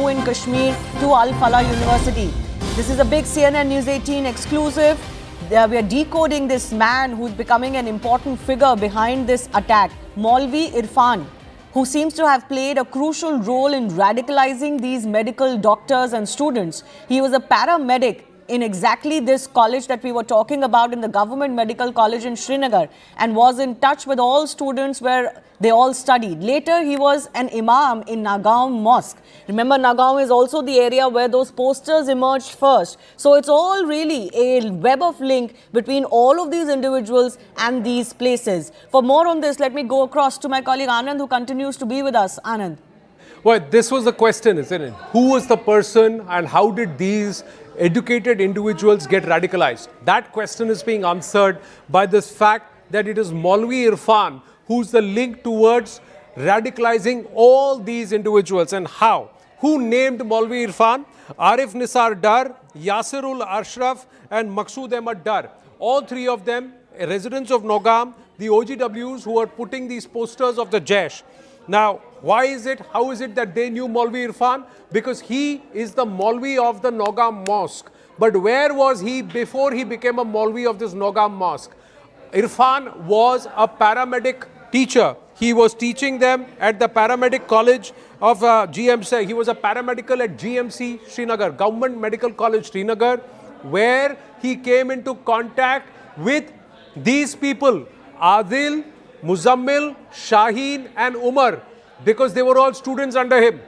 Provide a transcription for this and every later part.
Jammu and Kashmir to Al-Falah University. This is a big CNN News 18 exclusive. We are decoding this man who's becoming an important figure behind this attack, Maulvi Irfan, who seems to have played a crucial role in radicalizing these medical doctors and students. He was a paramedic in exactly this college that we were talking about, in the government medical college in Srinagar, and was in touch with all students where they all studied. Later, he was an imam in Nagaon Mosque. Remember, Nagaon is also the area where those posters emerged first. So it's all really a web of link between all of these individuals and these places. For more on this, let me go across to my colleague Anand, who continues to be with us. Anand. Well, this was the question, isn't it? Who was the person and how did these educated individuals get radicalized? That question is being answered by this fact that it is Maulvi Irfan who's the link towards radicalizing all these individuals. And how? Who named Maulvi Irfan? Arif Nisar Dar, Yasirul Ashraf and Maqsood Ahmad Dar. All three of them residents of Nogam, the OGWs who are putting these posters of the Jaish. Now, why is it, how is it that they knew Maulvi Irfan? Because he is the Maulvi of the Nogam Mosque. But where was he before he became a Maulvi of this Nogam Mosque? Irfan was a paramedic teacher. He was teaching them at the paramedic college of GMC. He was a paramedical at GMC Srinagar, Government Medical College Srinagar, where he came into contact with these people, Adeel, Muzammil, Shaheen and Umar, because they were all students under him.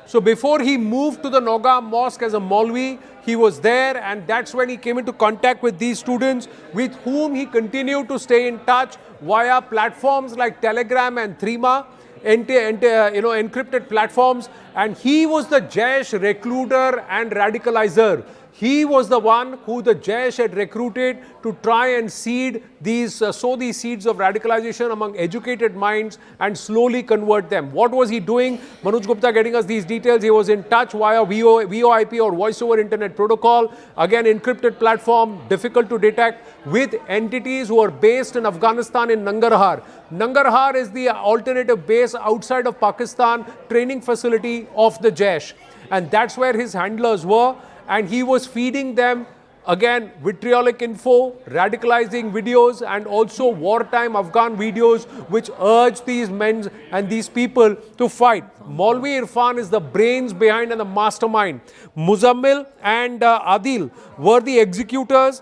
So before he moved to the Nogam Mosque as a Maulvi, he was there, and that's when he came into contact with these students, with whom he continued to stay in touch via platforms like Telegram and Threema, encrypted platforms. And he was the Jaish recruiter and radicalizer. He was the one who the Jaish had recruited to try and seed these, sow these seeds of radicalization among educated minds and slowly convert them. What was he doing? Manoj Gupta getting us these details. He was in touch via VoIP or Voice over Internet Protocol. Again, encrypted platform, difficult to detect, with entities who are based in Afghanistan in Nangarhar. Nangarhar is the alternative base outside of Pakistan, training facility of the Jaish. And that's where his handlers were. And he was feeding them, again, vitriolic info, radicalizing videos, and also wartime Afghan videos which urge these men and these people to fight. Maulvi Irfan is the brains behind and the mastermind. Muzammil and Adeel were the executors,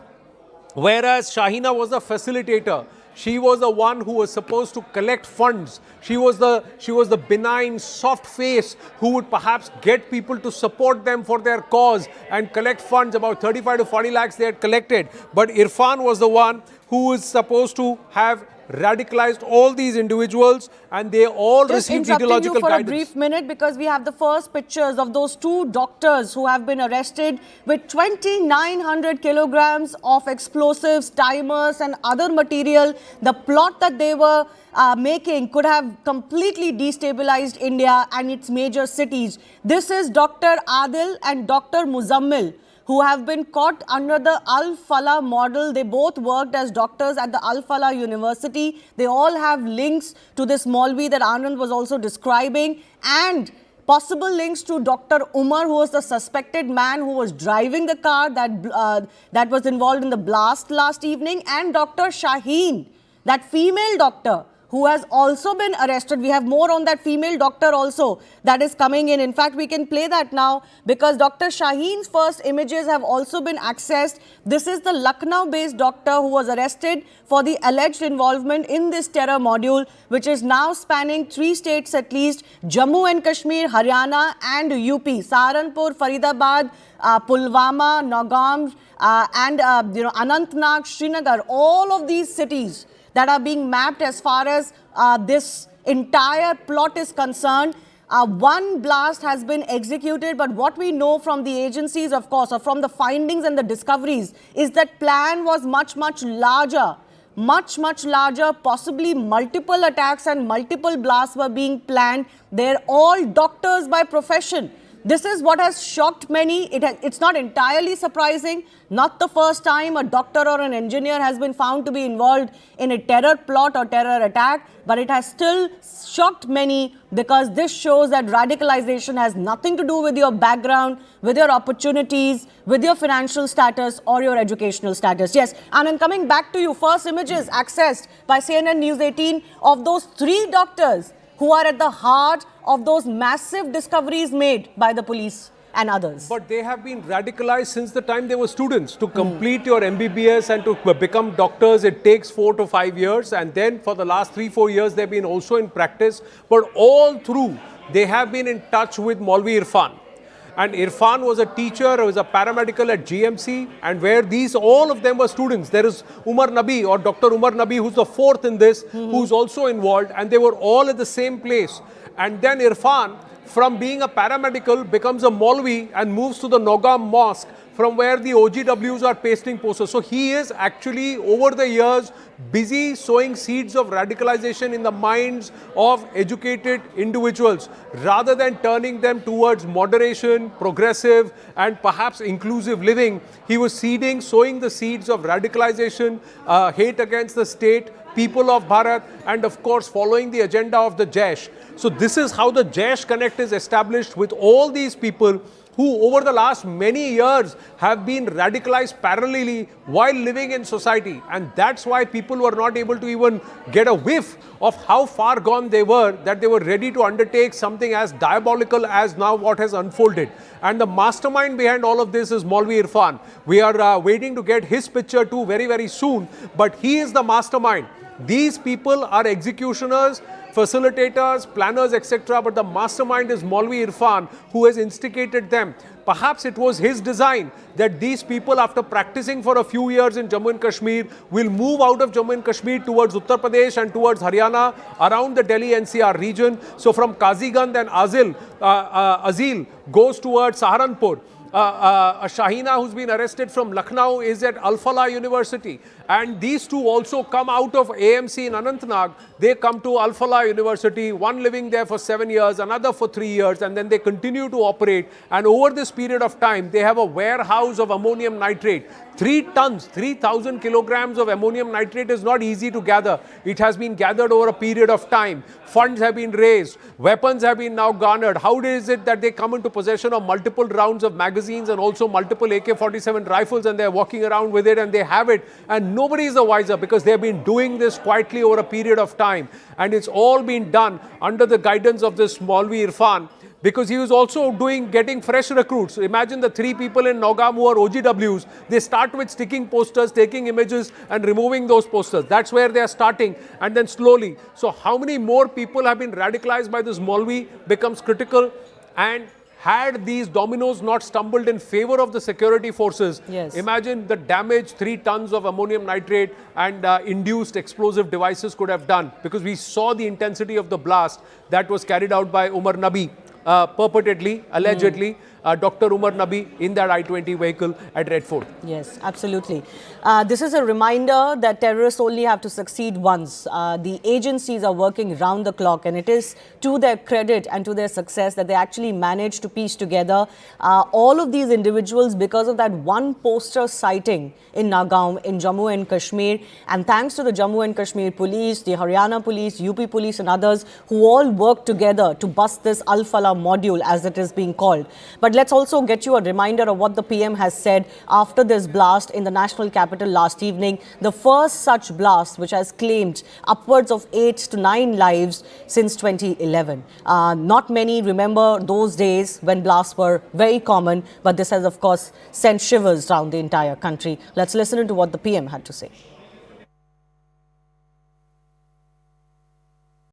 whereas Shaheena was the facilitator. She was the one who was supposed to collect funds. She was the benign, soft face who would perhaps get people to support them for their cause and collect funds. About 35 to 40 lakhs they had collected. But Irfan was the one who was supposed to have radicalized all these individuals, and they all received ideological guidance. Just interrupting you for a brief minute, because we have the first pictures of those two doctors who have been arrested with 2,900 kilograms of explosives, timers and other material. The plot that they were making could have completely destabilized India and its major cities. This is Dr. Adeel and Dr. Muzammil, who have been caught under the Al-Falah model. They both worked as doctors at the Al-Falah University. They all have links to this Maulvi that Anand was also describing, and possible links to Dr. Umar, who was the suspected man who was driving the car that was involved in the blast last evening, and Dr. Shaheen, that female doctor, who has also been arrested. We have more on that female doctor also that is coming in. In fact, we can play that now, because Dr. Shaheen's first images have also been accessed. This is the Lucknow-based doctor who was arrested for the alleged involvement in this terror module, which is now spanning 3 states at least: Jammu and Kashmir, Haryana and UP. Saharanpur, Faridabad, Pulwama, Nagaon and Anantnag, Srinagar, all of these cities that are being mapped as far as this entire plot is concerned. One blast has been executed, but what we know from the agencies, of course, or from the findings and the discoveries, is that plan was much, much larger. Much, much larger. Possibly multiple attacks and multiple blasts were being planned. They're all doctors by profession. This is what has shocked many. It's not entirely surprising. Not the first time a doctor or an engineer has been found to be involved in a terror plot or terror attack, but it has still shocked many because this shows that radicalization has nothing to do with your background, with your opportunities, with your financial status or your educational status. Yes, and then coming back to you, first images accessed by CNN News 18 of those 3 doctors who are at the heart of those massive discoveries made by the police and others. But they have been radicalized since the time they were students. To complete your MBBS and to become doctors, it takes 4 to 5 years. And then for the last 3-4 years, they've been also in practice. But all through, they have been in touch with Maulvi Irfan. And Irfan was a teacher, was a paramedical at GMC, and where all of them were students. There is Umar Nabi or Dr. Umar Nabi, who's the 4th in this, who's also involved, and they were all at the same place. And then Irfan, from being a paramedical, becomes a Maulvi and moves to the Nogam Mosque, from where the OGWs are pasting posters. So he is actually, over the years, busy sowing seeds of radicalization in the minds of educated individuals, rather than turning them towards moderation, progressive, and perhaps inclusive living. He was sowing the seeds of radicalization, hate against the state, people of Bharat, and of course following the agenda of the Jaish. So this is how the Jaish Connect is established with all these people who over the last many years have been radicalized parallelly while living in society. And that's why people were not able to even get a whiff of how far gone they were, that they were ready to undertake something as diabolical as now what has unfolded. And the mastermind behind all of this is Maulvi Irfan. We are waiting to get his picture too very, very soon, but he is the mastermind. These people are executioners, facilitators, planners, etc. But the mastermind is Maulvi Irfan, who has instigated them. Perhaps it was his design that these people, after practicing for a few years in Jammu and Kashmir, will move out of Jammu and Kashmir towards Uttar Pradesh and towards Haryana, around the Delhi NCR region. So from Kazigand and Adeel goes towards Saharanpur. A Shaheena who's been arrested from Lucknow is at Al-Falah University. And these two also come out of AMC in Anantnag. They come to Al-Falah University, one living there for 7 years, another for 3 years, and then they continue to operate. And over this period of time, they have a warehouse of ammonium nitrate. 3 tons, 3,000 kilograms of ammonium nitrate is not easy to gather. It has been gathered over a period of time. Funds have been raised. Weapons have been now garnered. How is it that they come into possession of multiple rounds of magazines and also multiple AK-47 rifles, and they're walking around with it and they have it, and nobody is the wiser because they've been doing this quietly over a period of time. And it's all been done under the guidance of this Maulvi Irfan, because he was also getting fresh recruits. Imagine the 3 people in Nogam who are OGWs. They start with sticking posters, taking images and removing those posters. That's where they are starting, and then slowly. So how many more people have been radicalized by this Maulvi becomes critical. And had these dominoes not stumbled in favor of the security forces, imagine the damage 3 tons of ammonium nitrate and induced explosive devices could have done, because we saw the intensity of the blast that was carried out by Umar Nabi. Purportedly, allegedly, Dr. Umar Nabi in that I-20 vehicle at Red Fort. Yes, absolutely. This is a reminder that terrorists only have to succeed once. The agencies are working round the clock, and it is to their credit and to their success that they actually managed to piece together all of these individuals because of that one poster sighting in Nagaon in Jammu and Kashmir. And thanks to the Jammu and Kashmir police, the Haryana police, UP police and others who all worked together to bust this Al-Falah module, as it is being called. But let's also get you a reminder of what the PM has said after this blast in the national capital last evening. The first such blast which has claimed upwards of 8 to 9 lives since 2011. Not many remember those days when blasts were very common, but this has of course sent shivers down the entire country. Let's listen to what the PM had to say.